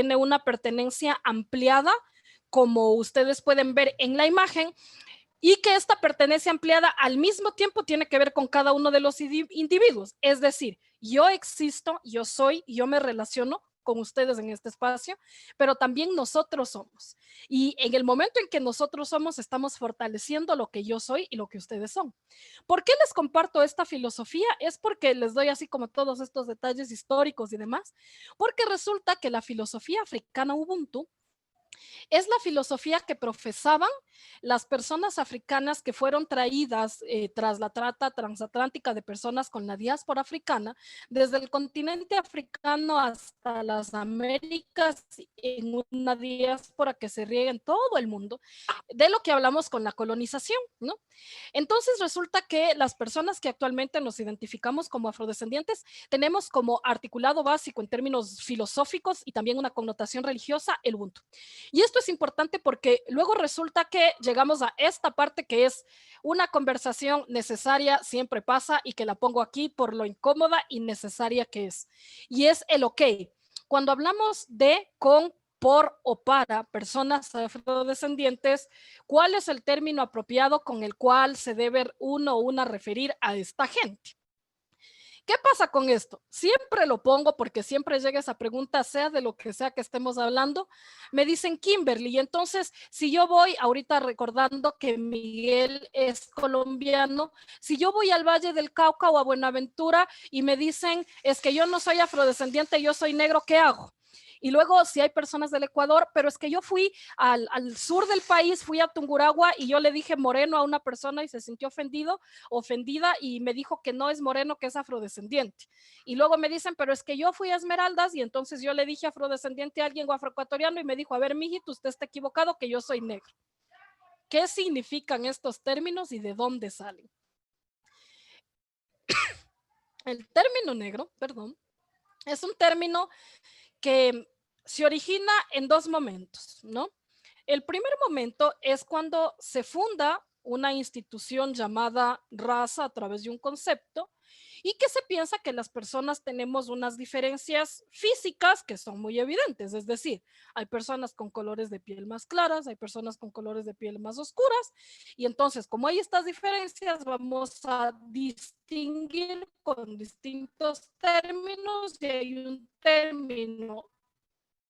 tiene una pertenencia ampliada, como ustedes pueden ver en la imagen, y que esta pertenencia ampliada al mismo tiempo tiene que ver con cada uno de los individuos. Es decir, yo existo, yo soy, yo me relaciono con ustedes en este espacio, pero también nosotros somos. Y en el momento en que nosotros somos, estamos fortaleciendo lo que yo soy y lo que ustedes son. ¿Por qué les comparto esta filosofía? Es porque les doy así como todos estos detalles históricos y demás, porque resulta que la filosofía africana Ubuntu es la filosofía que profesaban las personas africanas que fueron traídas tras la trata transatlántica de personas con la diáspora africana, desde el continente africano hasta las Américas, en una diáspora que se riega en todo el mundo, de lo que hablamos con la colonización, ¿no? Entonces resulta que las personas que actualmente nos identificamos como afrodescendientes tenemos como articulado básico en términos filosóficos y también una connotación religiosa el Ubuntu. Y esto es importante porque luego resulta que llegamos a esta parte que es una conversación necesaria, siempre pasa, y que la pongo aquí por lo incómoda y necesaria que es. Y es el ok. Cuando hablamos de, con, por o para personas afrodescendientes, ¿cuál es el término apropiado con el cual se debe uno o una referir a esta gente? ¿Qué pasa con esto? Siempre lo pongo porque siempre llega esa pregunta, sea de lo que sea que estemos hablando, me dicen Kimberly, y entonces si yo voy, ahorita recordando que Miguel es colombiano, si yo voy al Valle del Cauca o a Buenaventura y me dicen, es que yo no soy afrodescendiente, yo soy negro, ¿qué hago? Y luego si hay personas del Ecuador, pero es que yo fui al sur del país, fui a Tungurahua y yo le dije moreno a una persona y se sintió ofendida y me dijo que no es moreno, que es afrodescendiente. Y luego me dicen, pero es que yo fui a Esmeraldas y entonces yo le dije afrodescendiente a alguien o afroecuatoriano y me dijo, a ver, mijito, usted está equivocado, que yo soy negro. ¿Qué significan estos términos y de dónde salen? El término negro, perdón, es un término que se origina en dos momentos, ¿no? El primer momento es cuando se funda una institución llamada raza a través de un concepto y que se piensa que las personas tenemos unas diferencias físicas que son muy evidentes, es decir, hay personas con colores de piel más claras, hay personas con colores de piel más oscuras, y entonces como hay estas diferencias vamos a distinguir con distintos términos y hay un término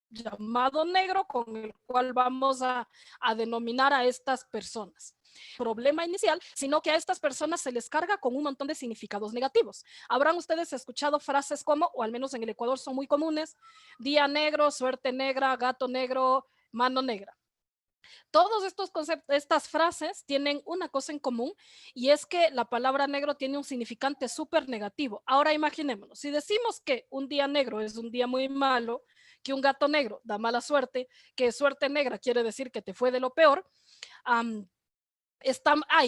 llamado negro con el cual vamos a denominar a estas personas. Problema inicial, sino que a estas personas se les carga con un montón de significados negativos. Habrán ustedes escuchado frases como, o al menos en el Ecuador son muy comunes, día negro, suerte negra, gato negro, mano negra. Todos estos conceptos, estas frases tienen una cosa en común y es que la palabra negro tiene un significante súper negativo. Ahora imaginémonos, si decimos que un día negro es un día muy malo, que un gato negro da mala suerte, que suerte negra quiere decir que te fue de lo peor,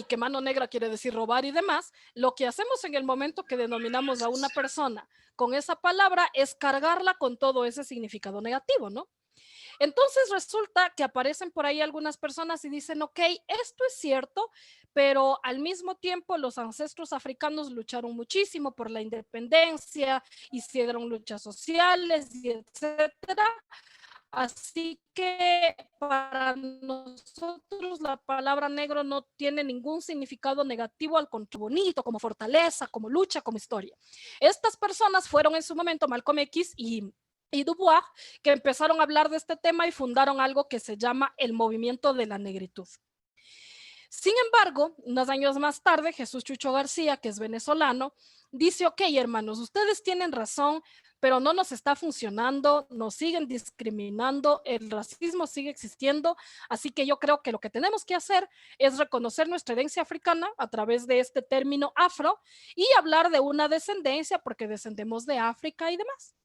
que mano negra quiere decir robar y demás, lo que hacemos en el momento que denominamos a una persona con esa palabra es cargarla con todo ese significado negativo, ¿no? Entonces resulta que aparecen por ahí algunas personas y dicen, ok, esto es cierto, pero al mismo tiempo los ancestros africanos lucharon muchísimo por la independencia, hicieron luchas sociales y etcétera. Así que para nosotros la palabra negro no tiene ningún significado negativo, al contrario, bonito, como fortaleza, como lucha, como historia. Estas personas fueron en su momento Malcolm X y Dubois, que empezaron a hablar de este tema y fundaron algo que se llama el movimiento de la negritud. Sin embargo, unos años más tarde, Jesús Chucho García, que es venezolano, dice, ok, hermanos, ustedes tienen razón, pero no nos está funcionando, nos siguen discriminando, el racismo sigue existiendo, así que yo creo que lo que tenemos que hacer es reconocer nuestra herencia africana a través de este término afro y hablar de una descendencia porque descendemos de África y demás.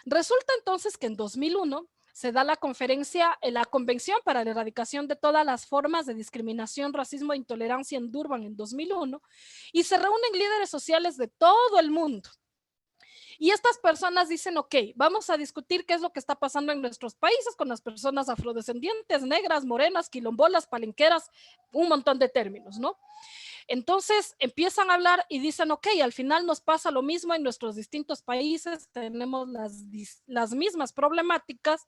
Resulta entonces que en 2001 se da la Convención para la Erradicación de todas las formas de discriminación, racismo e intolerancia en Durban en 2001 y se reúnen líderes sociales de todo el mundo. Y estas personas dicen, ok, vamos a discutir qué es lo que está pasando en nuestros países con las personas afrodescendientes, negras, morenas, quilombolas, palenqueras, un montón de términos, ¿no? Entonces empiezan a hablar y dicen, ok, al final nos pasa lo mismo en nuestros distintos países, tenemos las mismas problemáticas,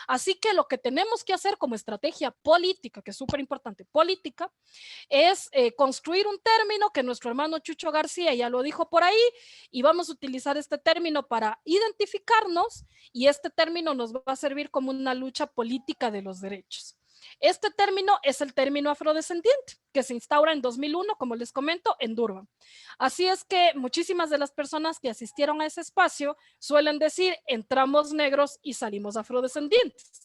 así que lo que tenemos que hacer como estrategia política, que es súper importante, política, es construir un término que nuestro hermano Chucho García ya lo dijo por ahí, y vamos a utilizar este término para identificarnos, y este término nos va a servir como una lucha política de los derechos. Este término es el término afrodescendiente, que se instaura en 2001, como les comento, en Durban. Así es que muchísimas de las personas que asistieron a ese espacio suelen decir, entramos negros y salimos afrodescendientes.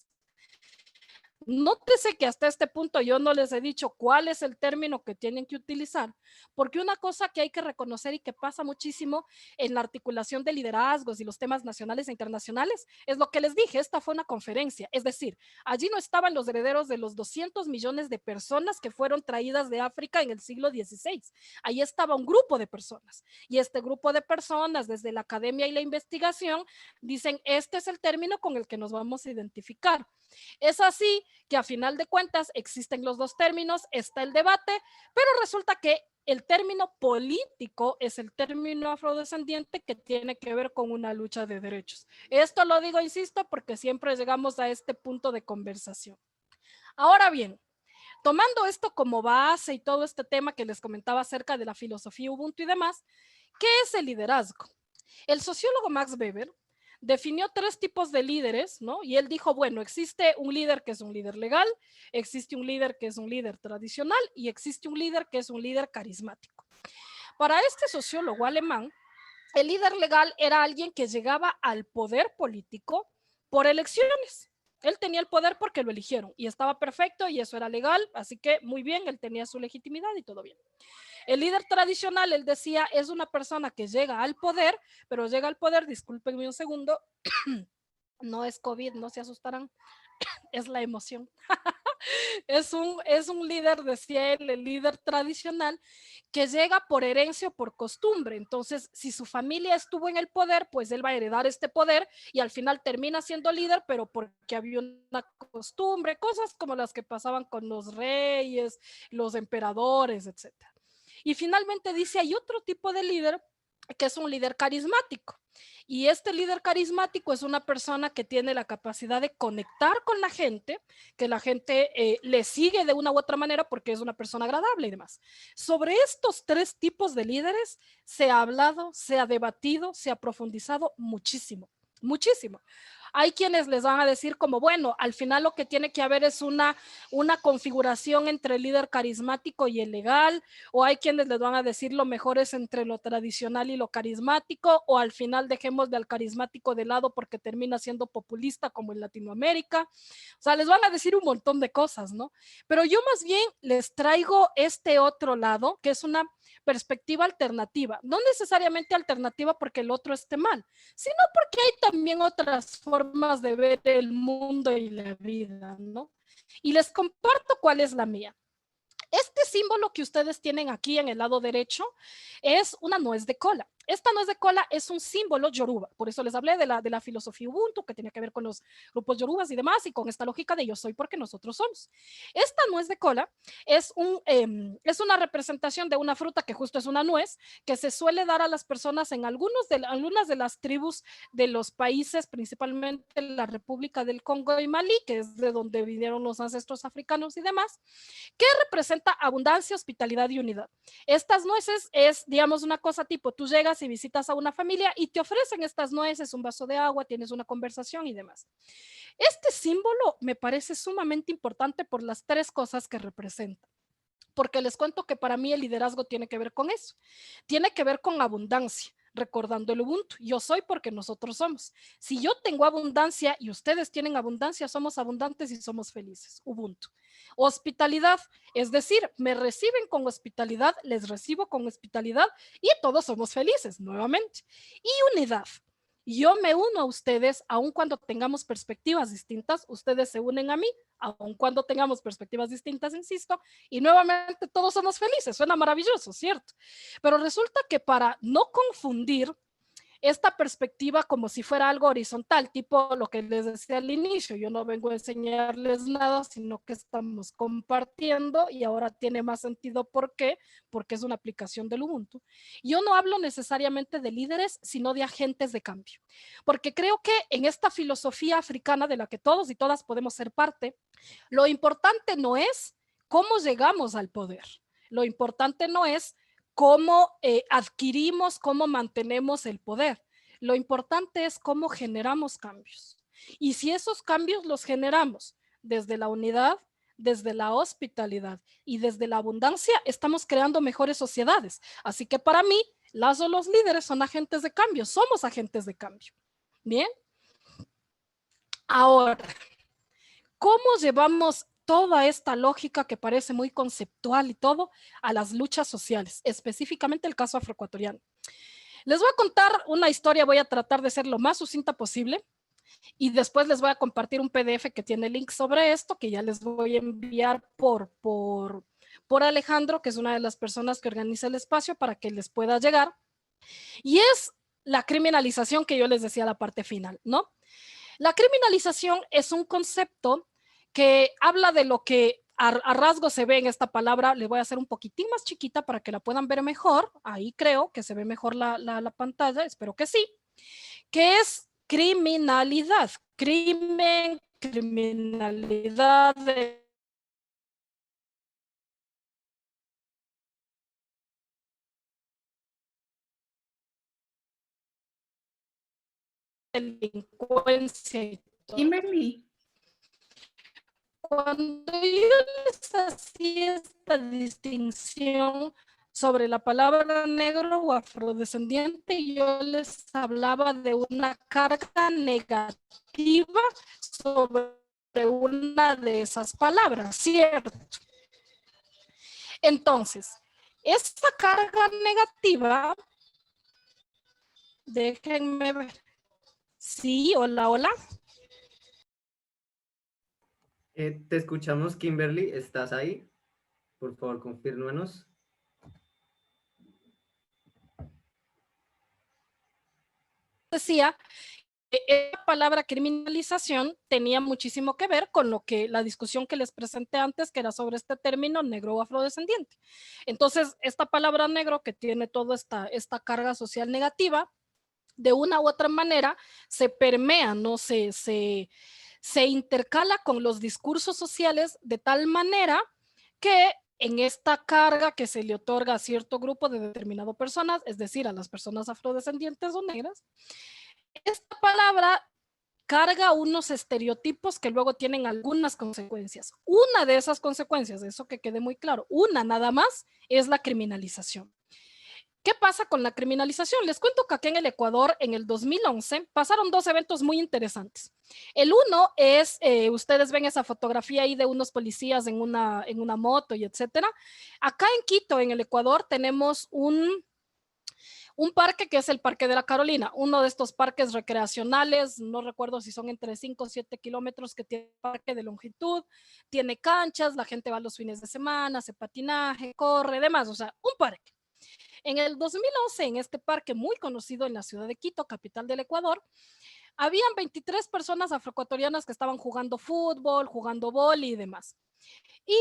Nótese que hasta este punto yo no les he dicho cuál es el término que tienen que utilizar, porque una cosa que hay que reconocer y que pasa muchísimo en la articulación de liderazgos y los temas nacionales e internacionales es lo que les dije, esta fue una conferencia, es decir, allí no estaban los herederos de los 200 millones de personas que fueron traídas de África en el siglo XVI, ahí estaba un grupo de personas, y este grupo de personas desde la academia y la investigación dicen, este es el término con el que nos vamos a identificar. Es así que a final de cuentas existen los dos términos, está el debate, pero resulta que el término político es el término afrodescendiente que tiene que ver con una lucha de derechos. Esto lo digo, insisto, porque siempre llegamos a este punto de conversación. Ahora bien, tomando esto como base y todo este tema que les comentaba acerca de la filosofía Ubuntu y demás, ¿qué es el liderazgo? El sociólogo Max Weber definió 3 tipos de líderes, ¿no? Y él dijo, bueno, existe un líder que es un líder legal, existe un líder que es un líder tradicional y existe un líder que es un líder carismático. Para este sociólogo alemán, el líder legal era alguien que llegaba al poder político por elecciones. Él tenía el poder porque lo eligieron y estaba perfecto y eso era legal, así que muy bien, él tenía su legitimidad y todo bien. El líder tradicional, él decía, es una persona que llega al poder, pero llega al poder, discúlpenme un segundo, no es COVID, no se asustarán, es la emoción. Es un líder, decía él, el líder tradicional, que llega por herencia o por costumbre. Entonces, si su familia estuvo en el poder, pues él va a heredar este poder y al final termina siendo líder, pero porque había una costumbre, cosas como las que pasaban con los reyes, los emperadores, etcétera. Y finalmente dice, hay otro tipo de líder que es un líder carismático. Y este líder carismático es una persona que tiene la capacidad de conectar con la gente, que la gente le sigue de una u otra manera porque es una persona agradable y demás. Sobre estos 3 tipos de líderes se ha hablado, se ha debatido, se ha profundizado muchísimo, muchísimo. Hay quienes les van a decir como, bueno, al final lo que tiene que haber es una configuración entre el líder carismático y el legal, o hay quienes les van a decir lo mejor es entre lo tradicional y lo carismático, o al final dejemos del carismático de lado porque termina siendo populista como en Latinoamérica. O sea, les van a decir un montón de cosas, ¿no? Pero yo más bien les traigo este otro lado, que es una perspectiva alternativa, no necesariamente alternativa porque el otro esté mal, sino porque hay también otras formas de ver el mundo y la vida, ¿no? Y les comparto cuál es la mía. Este símbolo que ustedes tienen aquí en el lado derecho es una nuez de cola. Esta nuez de cola es un símbolo yoruba, por eso les hablé de la filosofía Ubuntu, que tiene que ver con los grupos yorubas y demás, y con esta lógica de yo soy porque nosotros somos. Esta nuez de cola es una representación de una fruta que justo es una nuez, que se suele dar a las personas en algunas de las tribus de los países, principalmente la República del Congo y Malí, que es de donde vinieron los ancestros africanos y demás, que representa abundancia, hospitalidad y unidad. Estas nueces es, digamos, una cosa tipo, tú llegas y visitas a una familia y te ofrecen estas nueces, un vaso de agua, tienes una conversación y demás. Este símbolo me parece sumamente importante por las 3 cosas que representa. Porque les cuento que para mí el liderazgo tiene que ver con eso. Tiene que ver con abundancia, recordando el Ubuntu. Yo soy porque nosotros somos. Si yo tengo abundancia y ustedes tienen abundancia, somos abundantes y somos felices. Ubuntu. Hospitalidad, es decir, me reciben con hospitalidad, les recibo con hospitalidad y todos somos felices, nuevamente. Y unidad. Yo me uno a ustedes, aun cuando tengamos perspectivas distintas, ustedes se unen a mí, aun cuando tengamos perspectivas distintas, insisto, y nuevamente todos somos felices, suena maravilloso, ¿cierto? Pero resulta que para no confundir esta perspectiva como si fuera algo horizontal, tipo lo que les decía al inicio, yo no vengo a enseñarles nada, sino que estamos compartiendo y ahora tiene más sentido. ¿Por qué? Porque es una aplicación del Ubuntu. Yo no hablo necesariamente de líderes, sino de agentes de cambio, porque creo que en esta filosofía africana de la que todos y todas podemos ser parte, lo importante no es cómo llegamos al poder, lo importante no es cómo adquirimos, cómo mantenemos el poder. Lo importante es cómo generamos cambios. Y si esos cambios los generamos desde la unidad, desde la hospitalidad y desde la abundancia, estamos creando mejores sociedades. Así que para mí, las o los líderes son agentes de cambio, somos agentes de cambio. Bien. Ahora, ¿cómo llevamos toda esta lógica que parece muy conceptual y todo a las luchas sociales, específicamente el caso afroecuatoriano? Les voy a contar una historia, voy a tratar de ser lo más sucinta posible y después les voy a compartir un PDF que tiene link sobre esto, que ya les voy a enviar por Alejandro, que es una de las personas que organiza el espacio para que les pueda llegar. Y es la criminalización que yo les decía a la parte final, ¿no? La criminalización es un concepto que habla de lo que a rasgos se ve en esta palabra. Le voy a hacer un poquitín más chiquita para que la puedan ver mejor. Ahí creo que se ve mejor la pantalla, espero que sí. Que es criminalidad, crimen, criminalidad, delincuencia y todo. Kimberly. Cuando yo les hacía esta distinción sobre la palabra negro o afrodescendiente, yo les hablaba de una carga negativa sobre una de esas palabras, ¿cierto? Entonces, esta carga negativa, déjenme ver. Sí, hola, hola. Te escuchamos, Kimberly. ¿Estás ahí? Por favor, confírmanos. Decía, esta palabra criminalización tenía muchísimo que ver con lo que la discusión que les presenté antes, que era sobre este término negro o afrodescendiente. Entonces, esta palabra negro que tiene toda esta carga social negativa, de una u otra manera se permea, ¿no? Se intercala con los discursos sociales de tal manera que en esta carga que se le otorga a cierto grupo de determinado personas, es decir, a las personas afrodescendientes o negras, esta palabra carga unos estereotipos que luego tienen algunas consecuencias. Una de esas consecuencias, eso que quede muy claro, una nada más, es la criminalización. ¿Qué pasa con la criminalización? Les cuento que aquí en el Ecuador, en el 2011, pasaron dos eventos muy interesantes. El uno es, ustedes ven esa fotografía ahí de unos policías en una moto y etcétera. Acá en Quito, en el Ecuador, tenemos un parque que es el Parque de la Carolina, uno de estos parques recreacionales, no recuerdo si son entre 5 o 7 kilómetros, que tiene parque de longitud, tiene canchas, la gente va los fines de semana, hace patinaje, corre, demás, o sea, un parque. En el 2011, en este parque muy conocido en la ciudad de Quito, capital del Ecuador, habían 23 personas afroecuatorianas que estaban jugando fútbol, jugando vóley y demás. Y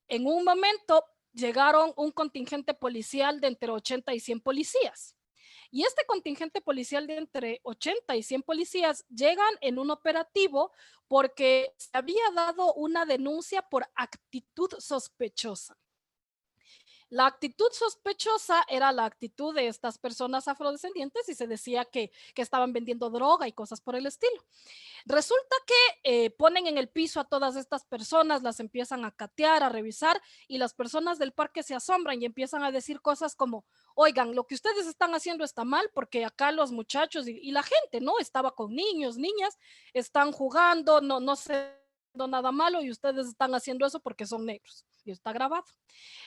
en un momento llegaron un contingente policial de entre 80 y 100 policías. Y este contingente policial de entre 80 y 100 policías llegan en un operativo porque se había dado una denuncia por actitud sospechosa. La actitud sospechosa era la actitud de estas personas afrodescendientes y se decía que estaban vendiendo droga y cosas por el estilo. Resulta que ponen en el piso a todas estas personas, las empiezan a catear, a revisar, y las personas del parque se asombran y empiezan a decir cosas como, oigan, lo que ustedes están haciendo está mal porque acá los muchachos y la gente, ¿no? Estaba con niños, niñas, están jugando, no sé nada malo y ustedes están haciendo eso porque son negros. Y está grabado.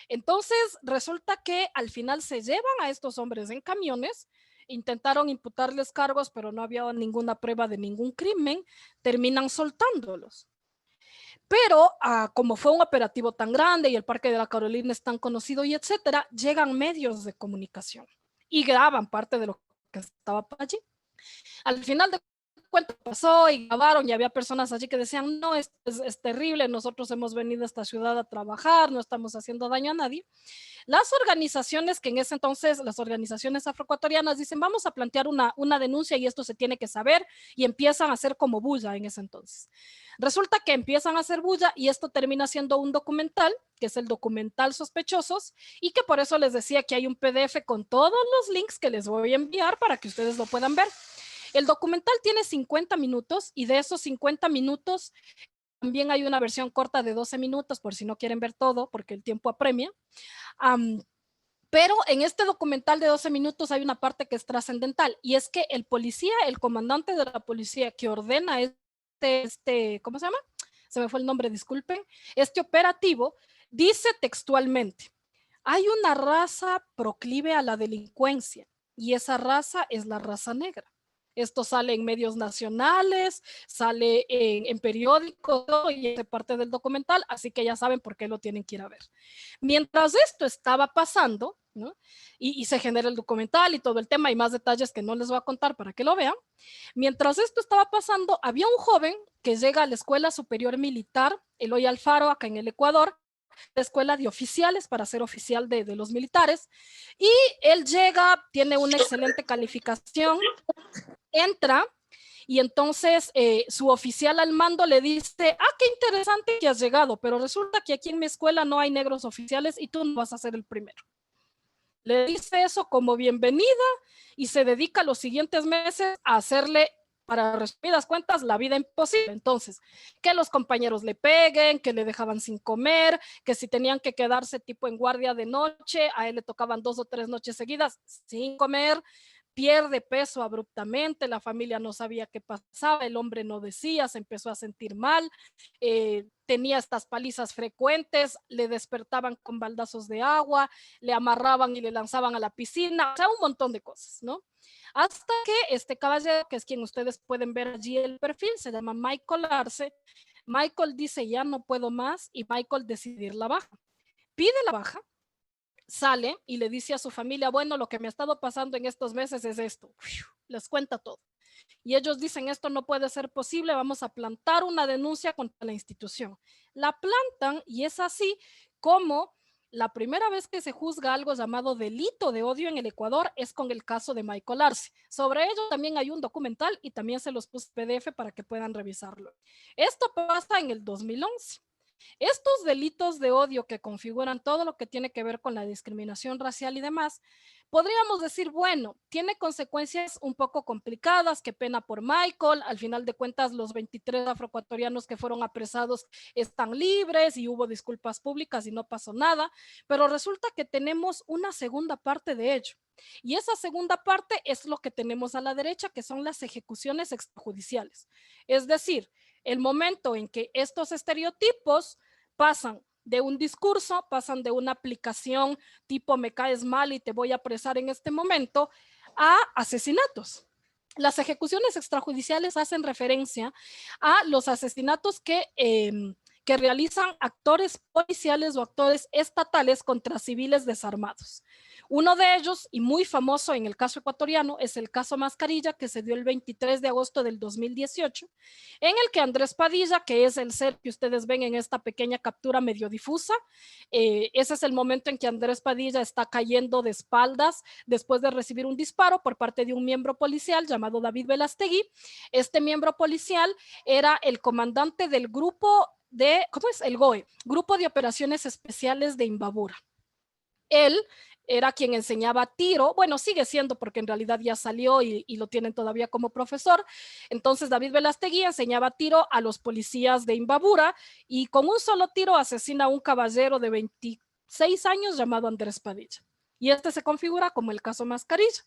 Entonces, resulta que al final se llevan a estos hombres en camiones, intentaron imputarles cargos, pero no había ninguna prueba de ningún crimen, terminan soltándolos. Pero como fue un operativo tan grande y el Parque de la Carolina es tan conocido y etcétera, llegan medios de comunicación y graban parte de lo que estaba por allí. Al final de cuentas pasó y grabaron y había personas allí que decían, no, es terrible, nosotros hemos venido a esta ciudad a trabajar, no estamos haciendo daño a nadie. Las organizaciones que en ese entonces, las organizaciones afroecuatorianas dicen, vamos a plantear una denuncia y esto se tiene que saber, y empiezan a hacer como bulla en ese entonces. Resulta que empiezan a hacer bulla y esto termina siendo un documental, que es el documental Sospechosos, y que por eso les decía que hay un PDF con todos los links que les voy a enviar para que ustedes lo puedan ver. El documental tiene 50 minutos y de esos 50 minutos también hay una versión corta de 12 minutos por si no quieren ver todo porque el tiempo apremia. Pero en este documental de 12 minutos hay una parte que es trascendental y es que el policía, el comandante de la policía que ordena ¿cómo se llama? Se me fue el nombre, disculpen. Este operativo dice textualmente, hay una raza proclive a la delincuencia y esa raza es la raza negra. Esto sale en medios nacionales, sale en periódicos todo, y es parte del documental, así que ya saben por qué lo tienen que ir a ver. Mientras esto estaba pasando, ¿no? y se genera el documental y todo el tema, y más detalles que no les voy a contar para que lo vean. Mientras esto estaba pasando, había un joven que llega a la Escuela Superior Militar Eloy Alfaro, acá en el Ecuador, la escuela de oficiales para ser oficial de los militares, y él llega, tiene una excelente calificación, entra y entonces su oficial al mando le dice, qué interesante que has llegado, pero resulta que aquí en mi escuela no hay negros oficiales y tú no vas a ser el primero. Le dice eso como bienvenida y se dedica los siguientes meses a hacerle, para resumidas cuentas, la vida imposible. Entonces, que los compañeros le peguen, que le dejaban sin comer, que si tenían que quedarse tipo en guardia de noche, a él le tocaban 2 o 3 noches seguidas sin comer, pierde peso abruptamente, la familia no sabía qué pasaba, el hombre no decía, se empezó a sentir mal, tenía estas palizas frecuentes, le despertaban con baldazos de agua, le amarraban y le lanzaban a la piscina, o sea, un montón de cosas, ¿no? Hasta que este caballero, que es quien ustedes pueden ver allí el perfil, se llama Michael Arce. Michael dice, ya no puedo más, y Michael decide la baja. Pide la baja, sale y le dice a su familia, bueno, lo que me ha estado pasando en estos meses es esto. Les cuenta todo. Y ellos dicen, esto no puede ser posible, vamos a plantar una denuncia contra la institución. La plantan y es así como la primera vez que se juzga algo llamado delito de odio en el Ecuador es con el caso de Michael Arce. Sobre ello también hay un documental y también se los puse PDF para que puedan revisarlo. Esto pasa en el 2011. Estos delitos de odio que configuran todo lo que tiene que ver con la discriminación racial y demás, podríamos decir, bueno, tiene consecuencias un poco complicadas, qué pena por Michael, al final de cuentas los 23 afroecuatorianos que fueron apresados están libres y hubo disculpas públicas y no pasó nada, pero resulta que tenemos una segunda parte de ello. Y esa segunda parte es lo que tenemos a la derecha, que son las ejecuciones extrajudiciales. Es decir, el momento en que estos estereotipos pasan de un discurso, pasan de una aplicación tipo me caes mal y te voy a apresar en este momento, a asesinatos. Las ejecuciones extrajudiciales hacen referencia a los asesinatos que realizan actores policiales o actores estatales contra civiles desarmados. Uno de ellos, y muy famoso en el caso ecuatoriano, es el caso Mascarilla, que se dio el 23 de agosto del 2018, en el que Andrés Padilla, que es el ser que ustedes ven en esta pequeña captura medio difusa, ese es el momento en que Andrés Padilla está cayendo de espaldas después de recibir un disparo por parte de un miembro policial llamado David Velastegui. Este miembro policial era el comandante del grupo de, ¿cómo es? El GOE, Grupo de Operaciones Especiales de Imbabura. Él era quien enseñaba tiro, bueno, sigue siendo porque en realidad ya salió y lo tienen todavía como profesor. Entonces David Velastegui enseñaba tiro a los policías de Imbabura y con un solo tiro asesina a un caballero de 26 años llamado Andrés Padilla. Y este se configura como el caso Mascarilla.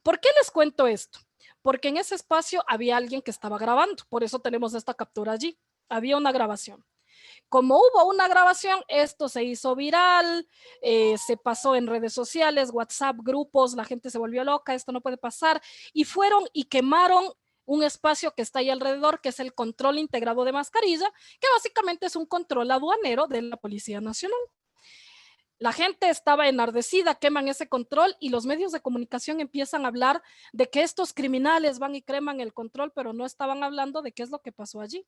¿Por qué les cuento esto? Porque en ese espacio había alguien que estaba grabando, por eso tenemos esta captura allí. Había una grabación. Como hubo una grabación, esto se hizo viral, se pasó en redes sociales, WhatsApp, grupos, la gente se volvió loca, esto no puede pasar, y fueron y quemaron un espacio que está ahí alrededor, que es el control integrado de Mascarilla, que básicamente es un control aduanero de la Policía Nacional. La gente estaba enardecida, queman ese control y los medios de comunicación empiezan a hablar de que estos criminales van y creman el control, pero no estaban hablando de qué es lo que pasó allí.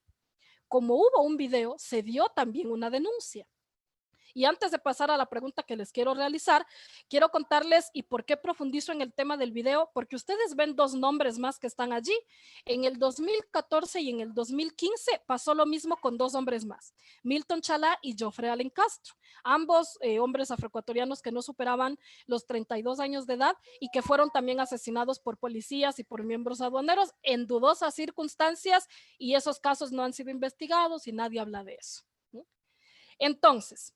Como hubo un video, se dio también una denuncia. Y antes de pasar a la pregunta que les quiero realizar, quiero contarles y por qué profundizo en el tema del video, porque ustedes ven dos nombres más que están allí. En el 2014 y en el 2015 pasó lo mismo con dos hombres más, Milton Chalá y Joffrey Allen Castro, ambos hombres afroecuatorianos que no superaban los 32 años de edad y que fueron también asesinados por policías y por miembros aduaneros en dudosas circunstancias, y esos casos no han sido investigados y nadie habla de eso. Entonces,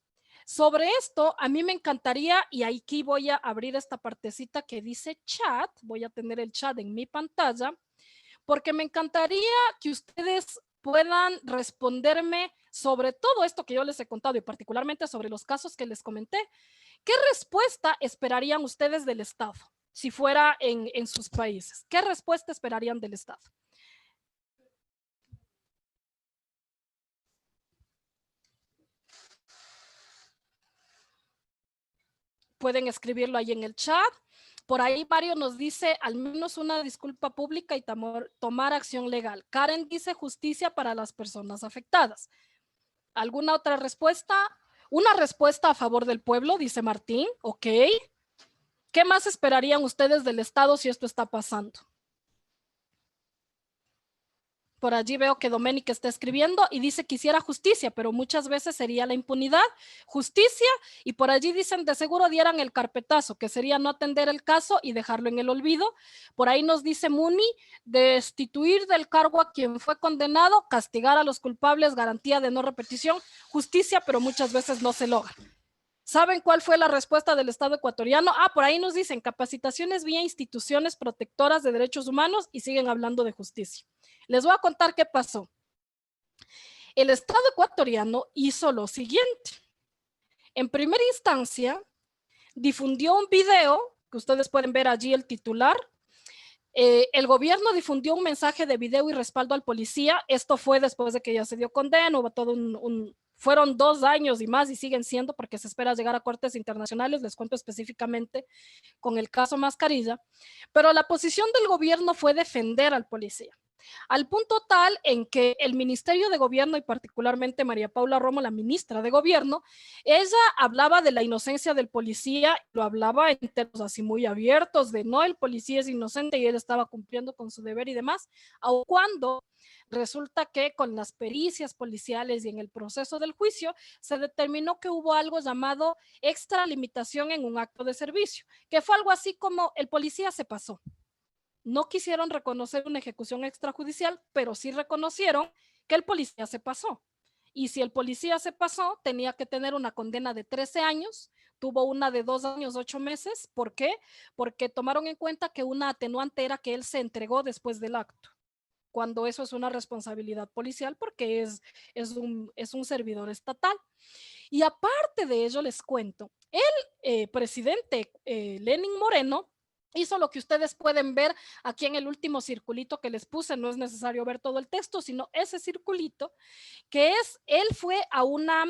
sobre esto, a mí me encantaría, y aquí voy a abrir esta partecita que dice chat, voy a tener el chat en mi pantalla, porque me encantaría que ustedes puedan responderme sobre todo esto que yo les he contado y particularmente sobre los casos que les comenté. ¿Qué respuesta esperarían ustedes del Estado si fuera en sus países? ¿Qué respuesta esperarían del Estado? Pueden escribirlo ahí en el chat. Por ahí Mario nos dice al menos una disculpa pública y tomar acción legal. Karen dice justicia para las personas afectadas. ¿Alguna otra respuesta? Una respuesta a favor del pueblo, dice Martín. Ok. ¿Qué más esperarían ustedes del Estado si esto está pasando? Por allí veo que Domenic está escribiendo y dice quisiera justicia, pero muchas veces sería la impunidad, justicia, y por allí dicen de seguro dieran el carpetazo, que sería no atender el caso y dejarlo en el olvido. Por ahí nos dice Muni, destituir del cargo a quien fue condenado, castigar a los culpables, garantía de no repetición, justicia, pero muchas veces no se logra. ¿Saben cuál fue la respuesta del Estado ecuatoriano? Por ahí nos dicen capacitaciones vía instituciones protectoras de derechos humanos y siguen hablando de justicia. Les voy a contar qué pasó. El Estado ecuatoriano hizo lo siguiente. En primera instancia, difundió un video, que ustedes pueden ver allí el titular. El gobierno difundió un mensaje de video y respaldo al policía. Esto fue después de que ya se dio condena, hubo todo fueron 2 años y más y siguen siendo porque se espera llegar a cortes internacionales, les cuento específicamente con el caso Mascarilla, pero la posición del gobierno fue defender al policía, al punto tal en que el Ministerio de Gobierno y particularmente María Paula Romo, la ministra de Gobierno, ella hablaba de la inocencia del policía, lo hablaba en términos así muy abiertos de no, el policía es inocente y él estaba cumpliendo con su deber y demás, aun cuando resulta que con las pericias policiales y en el proceso del juicio se determinó que hubo algo llamado extralimitación en un acto de servicio, que fue algo así como el policía se pasó. No quisieron reconocer una ejecución extrajudicial, pero sí reconocieron que el policía se pasó. Y si el policía se pasó, tenía que tener una condena de 13 años, tuvo una de 2 años, 8 meses. ¿Por qué? Porque tomaron en cuenta que una atenuante era que él se entregó después del acto, cuando eso es una responsabilidad policial porque es un servidor estatal. Y aparte de ello, les cuento, el presidente Lenín Moreno hizo lo que ustedes pueden ver aquí en el último circulito que les puse, no es necesario ver todo el texto, sino ese circulito, que es, él fue a una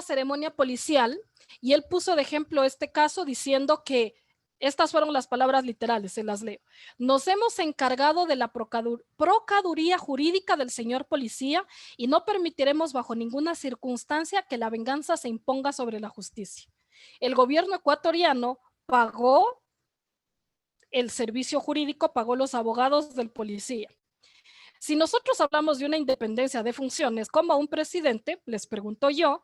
ceremonia policial y él puso de ejemplo este caso diciendo que estas fueron las palabras literales, se las leo. Nos hemos encargado de la procuraduría jurídica del señor policía y no permitiremos bajo ninguna circunstancia que la venganza se imponga sobre la justicia. El gobierno ecuatoriano pagó el servicio jurídico, pagó los abogados del policía. Si nosotros hablamos de una independencia de funciones, como un presidente, les pregunto yo,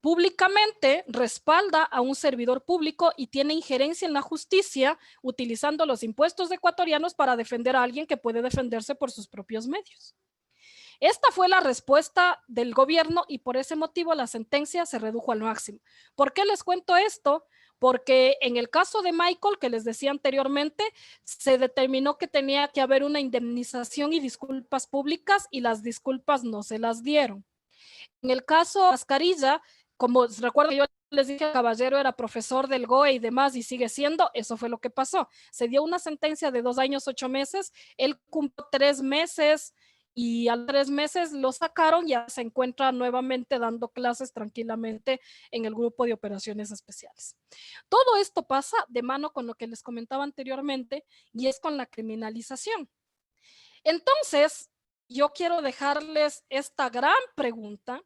públicamente respalda a un servidor público y tiene injerencia en la justicia utilizando los impuestos ecuatorianos para defender a alguien que puede defenderse por sus propios medios. Esta fue la respuesta del gobierno y por ese motivo la sentencia se redujo al máximo. ¿Por qué les cuento esto? Porque en el caso de Michael, que les decía anteriormente, se determinó que tenía que haber una indemnización y disculpas públicas y las disculpas no se las dieron. En el caso de Mascarilla, como recuerdo que yo les dije que Caballero era profesor del GOE y demás y sigue siendo, eso fue lo que pasó. Se dio una sentencia de 2 años, 8 meses, él cumplió 3 meses y a 3 meses lo sacaron y ya se encuentra nuevamente dando clases tranquilamente en el grupo de operaciones especiales. Todo esto pasa de mano con lo que les comentaba anteriormente y es con la criminalización. Entonces, yo quiero dejarles esta gran pregunta,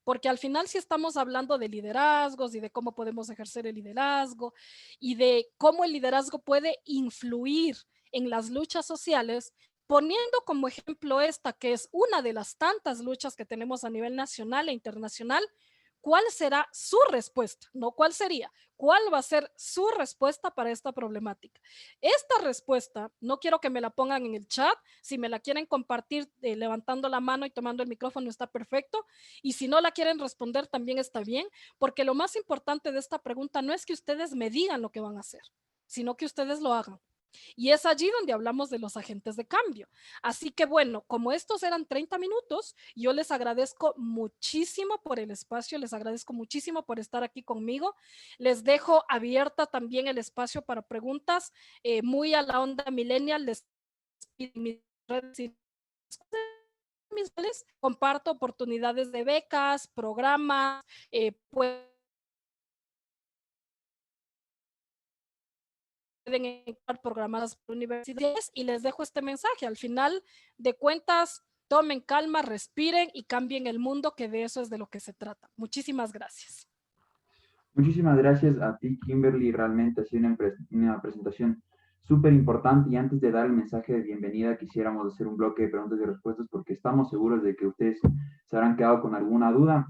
porque al final si estamos hablando de liderazgos y de cómo podemos ejercer el liderazgo y de cómo el liderazgo puede influir en las luchas sociales, poniendo como ejemplo esta, que es una de las tantas luchas que tenemos a nivel nacional e internacional, ¿cuál será su respuesta? No cuál sería, cuál va a ser su respuesta para esta problemática. Esta respuesta, no quiero que me la pongan en el chat, si me la quieren compartir levantando la mano y tomando el micrófono está perfecto, y si no la quieren responder también está bien, porque lo más importante de esta pregunta no es que ustedes me digan lo que van a hacer, sino que ustedes lo hagan. Y es allí donde hablamos de los agentes de cambio. Así que bueno, como estos eran 30 minutos, yo les agradezco muchísimo por el espacio, les agradezco muchísimo por estar aquí conmigo. Les dejo abierta también el espacio para preguntas, muy a la onda millennial. Les comparto oportunidades de becas, programas, pueden estar programadas por universidades y les dejo este mensaje. Al final de cuentas, tomen calma, respiren y cambien el mundo, que de eso es de lo que se trata. Muchísimas gracias. Muchísimas gracias a ti, Kimberly. Realmente ha sido una presentación súper importante. Y antes de dar el mensaje de bienvenida, quisiéramos hacer un bloque de preguntas y respuestas porque estamos seguros de que ustedes se habrán quedado con alguna duda.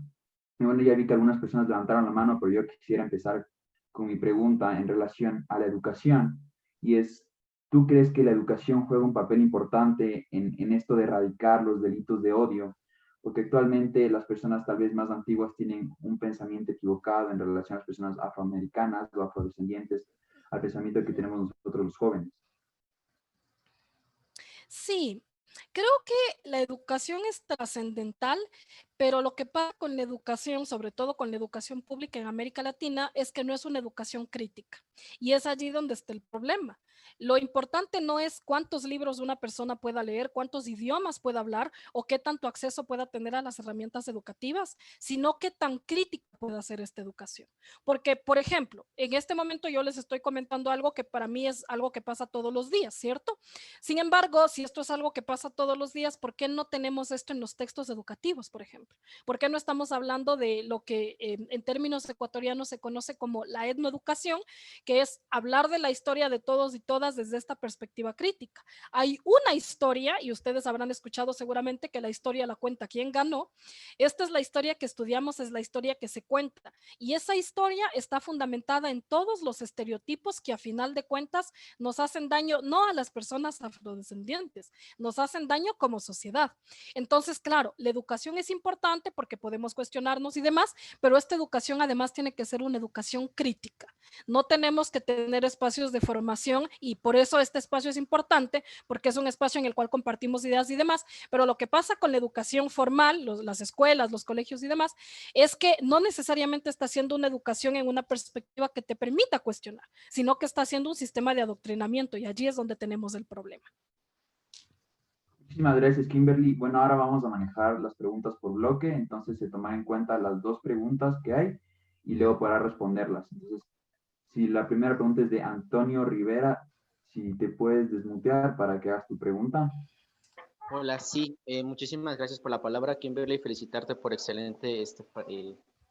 Y bueno, ya vi que algunas personas levantaron la mano, pero yo quisiera empezar con mi pregunta en relación a la educación. Y es, ¿tú crees que la educación juega un papel importante en esto de erradicar los delitos de odio? Porque actualmente las personas tal vez más antiguas tienen un pensamiento equivocado en relación a las personas afroamericanas o afrodescendientes, al pensamiento que tenemos nosotros los jóvenes. Sí, creo que la educación es trascendental, pero lo que pasa con la educación, sobre todo con la educación pública en América Latina, es que no es una educación crítica. Y es allí donde está el problema. Lo importante no es cuántos libros una persona pueda leer, cuántos idiomas pueda hablar o qué tanto acceso pueda tener a las herramientas educativas, sino qué tan crítica pueda ser esta educación. Porque, por ejemplo, en este momento yo les estoy comentando algo que para mí es algo que pasa todos los días, ¿cierto? Sin embargo, si esto es algo que pasa todos los días, ¿por qué no tenemos esto en los textos educativos, por ejemplo? ¿Por qué no estamos hablando de lo que en términos ecuatorianos se conoce como la etnoeducación, que es hablar de la historia de todos y todas desde esta perspectiva crítica? Hay una historia, y ustedes habrán escuchado seguramente que la historia la cuenta quien ganó. Esta es la historia que estudiamos, es la historia que se cuenta. Y esa historia está fundamentada en todos los estereotipos que a final de cuentas nos hacen daño no a las personas afrodescendientes, nos hacen daño como sociedad. Entonces, claro, la educación es importante porque podemos cuestionarnos y demás, pero esta educación además tiene que ser una educación crítica. No tenemos que tener espacios de formación y por eso este espacio es importante porque es un espacio en el cual compartimos ideas y demás, pero lo que pasa con la educación formal, las escuelas, los colegios y demás, es que no necesariamente está haciendo una educación en una perspectiva que te permita cuestionar, sino que está haciendo un sistema de adoctrinamiento y allí es donde tenemos el problema. Muchísimas gracias, Kimberly. Bueno, ahora vamos a manejar las preguntas por bloque, entonces se tomará en cuenta las dos preguntas que hay y luego podrá responderlas. Entonces, si la primera pregunta es de Antonio Rivera, si te puedes desmutear para que hagas tu pregunta. Hola, sí, muchísimas gracias por la palabra, Kimberly. Felicitarte por excelente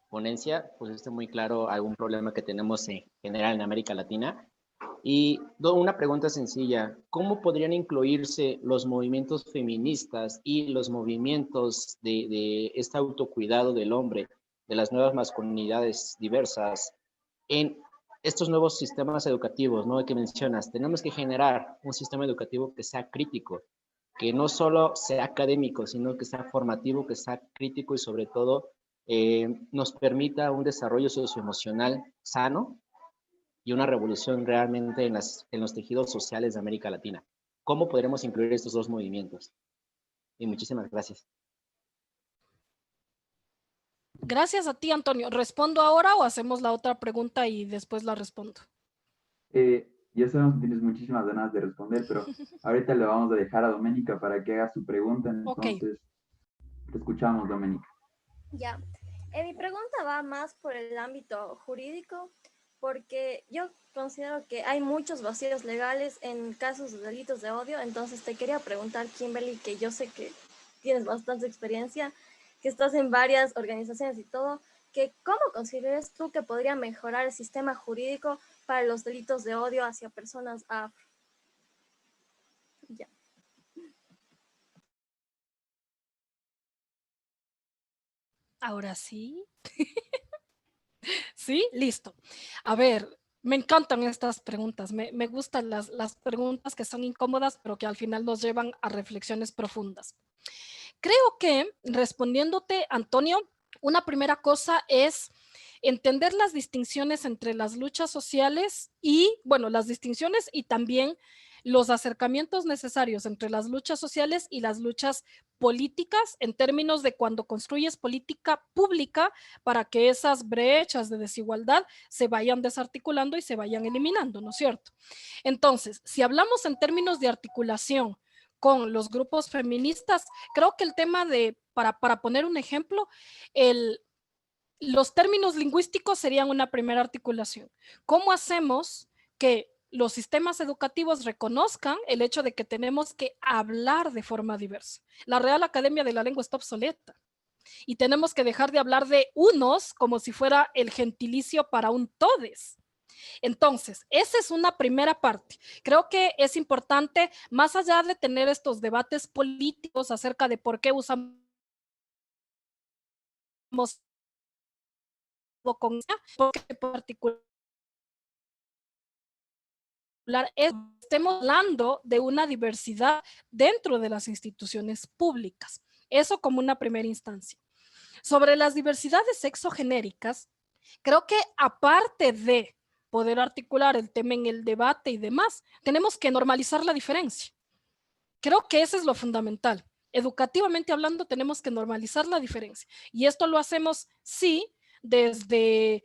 ponencia. Pues muy claro algún problema que tenemos en general en América Latina. Y una pregunta sencilla, ¿cómo podrían incluirse los movimientos feministas y los movimientos de este autocuidado del hombre, de las nuevas masculinidades diversas, en estos nuevos sistemas educativos, ¿no? Que mencionas? Tenemos que generar un sistema educativo que sea crítico, que no solo sea académico, sino que sea formativo, que sea crítico y sobre todo nos permita un desarrollo socioemocional sano y una revolución realmente en los tejidos sociales de América Latina. ¿Cómo podremos incluir estos dos movimientos? Y muchísimas gracias. Gracias a ti, Antonio. ¿Respondo ahora o hacemos la otra pregunta y después la respondo? Ya sabemos que tienes muchísimas ganas de responder, pero ahorita le vamos a dejar a Doménica para que haga su pregunta. Ok, Entonces, te escuchamos, Doménica. Ya, mi pregunta va más por el ámbito jurídico, porque yo considero que hay muchos vacíos legales en casos de delitos de odio. Entonces te quería preguntar, Kimberly, que yo sé que tienes bastante experiencia, que estás en varias organizaciones y todo, que ¿cómo consideras tú que podría mejorar el sistema jurídico para los delitos de odio hacia personas afro? Ya. ahora sí. ¿Sí? Listo. A ver, me encantan estas preguntas. Me gustan las preguntas que son incómodas, pero que al final nos llevan a reflexiones profundas. Creo que, respondiéndote, Antonio, una primera cosa es entender las distinciones entre las luchas sociales y, bueno, las distinciones y también los acercamientos necesarios entre las luchas sociales y las luchas políticas en términos de cuando construyes política pública para que esas brechas de desigualdad se vayan desarticulando y se vayan eliminando, ¿no es cierto? Entonces, si hablamos en términos de articulación con los grupos feministas, creo que el tema de, para poner un ejemplo, los términos lingüísticos serían una primera articulación. ¿Cómo hacemos que los sistemas educativos reconozcan el hecho de que tenemos que hablar de forma diversa? La Real Academia de la Lengua está obsoleta y tenemos que dejar de hablar de unos como si fuera el gentilicio para un todes. Entonces, esa es una primera parte. Creo que es importante, más allá de tener estos debates políticos acerca de por qué usamos con porque particular es, estemos hablando de una diversidad dentro de las instituciones públicas. Eso como una primera instancia. Sobre las diversidades sexogenéricas, creo que aparte de poder articular el tema en el debate y demás, tenemos que normalizar la diferencia. Creo que eso es lo fundamental. Educativamente hablando, tenemos que normalizar la diferencia. Y esto lo hacemos, sí, desde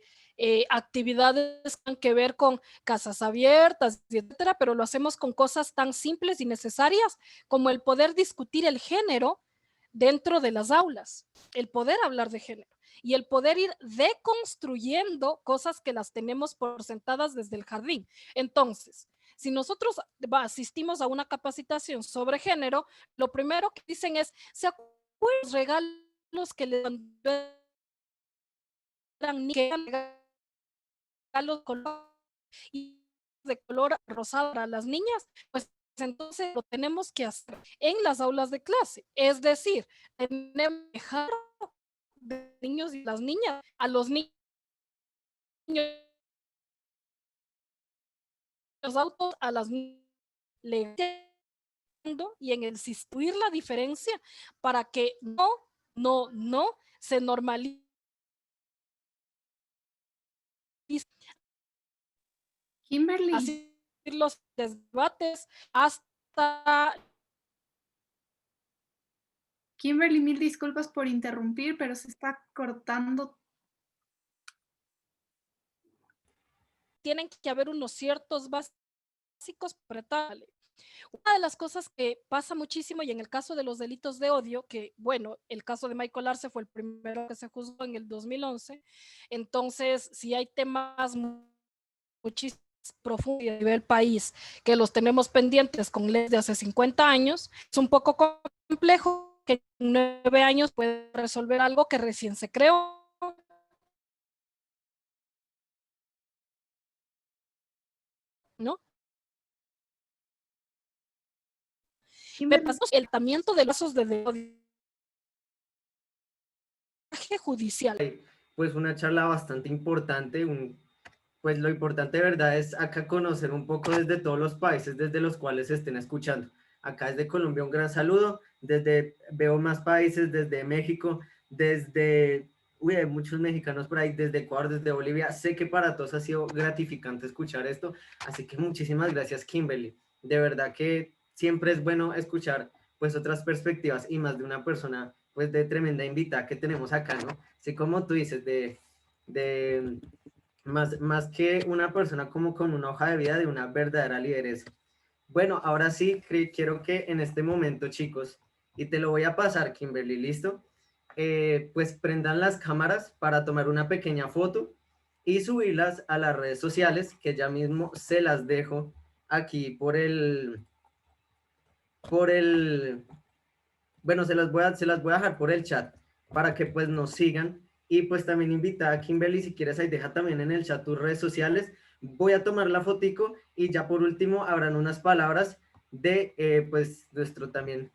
actividades que tienen que ver con casas abiertas, etcétera, pero lo hacemos con cosas tan simples y necesarias como el poder discutir el género dentro de las aulas, el poder hablar de género y el poder ir deconstruyendo cosas que las tenemos por sentadas desde el jardín. Entonces, si nosotros asistimos a una capacitación sobre género, lo primero que dicen es, ¿se acuerdan los regalos que le dan regalos de color rosado para las niñas? Pues entonces lo tenemos que hacer en las aulas de clase. Es decir, tenemos que dejar de niños y las niñas a los niños los autos, a las niñas y en el instituir la diferencia para que no se normalice Kimberly, así los debates hasta Kimberly, mil disculpas por interrumpir, pero se está cortando. tienen que haber unos ciertos básicos para una de las cosas que pasa muchísimo y en el caso de los delitos de odio, que bueno, el caso de Michael Arce fue el primero que se juzgó en el 2011, entonces si hay temas muchísimo profundos a nivel país que los tenemos pendientes con leyes de hace 50 años, es un poco complejo que en 9 años puede resolver algo que recién se creó, ¿no? Me pasó el tratamiento de lazos de odio judicial. Pues una charla bastante importante, pues lo importante de verdad es acá conocer un poco desde todos los países desde los cuales se estén escuchando. Acá desde Colombia un gran saludo, veo más países, desde México, hay muchos mexicanos por ahí, desde Ecuador, desde Bolivia. Sé que para todos ha sido gratificante escuchar esto, así que muchísimas gracias, Kimberly. De verdad que siempre es bueno escuchar pues otras perspectivas y más de una persona pues de tremenda invitada que tenemos acá, ¿no? Así como tú dices, de más que una persona como con una hoja de vida de una verdadera lideresa. Bueno, ahora sí, quiero que en este momento, chicos, y te lo voy a pasar, Kimberly, ¿listo? Pues prendan las cámaras para tomar una pequeña foto y subirlas a las redes sociales, que ya mismo se las dejo aquí bueno, se las voy a dejar por el chat para que pues nos sigan. Y pues también invita a Kimberly, si quieres, ahí deja también en el chat tus redes sociales. Voy a tomar la fotico y ya por último habrán unas palabras de pues nuestro también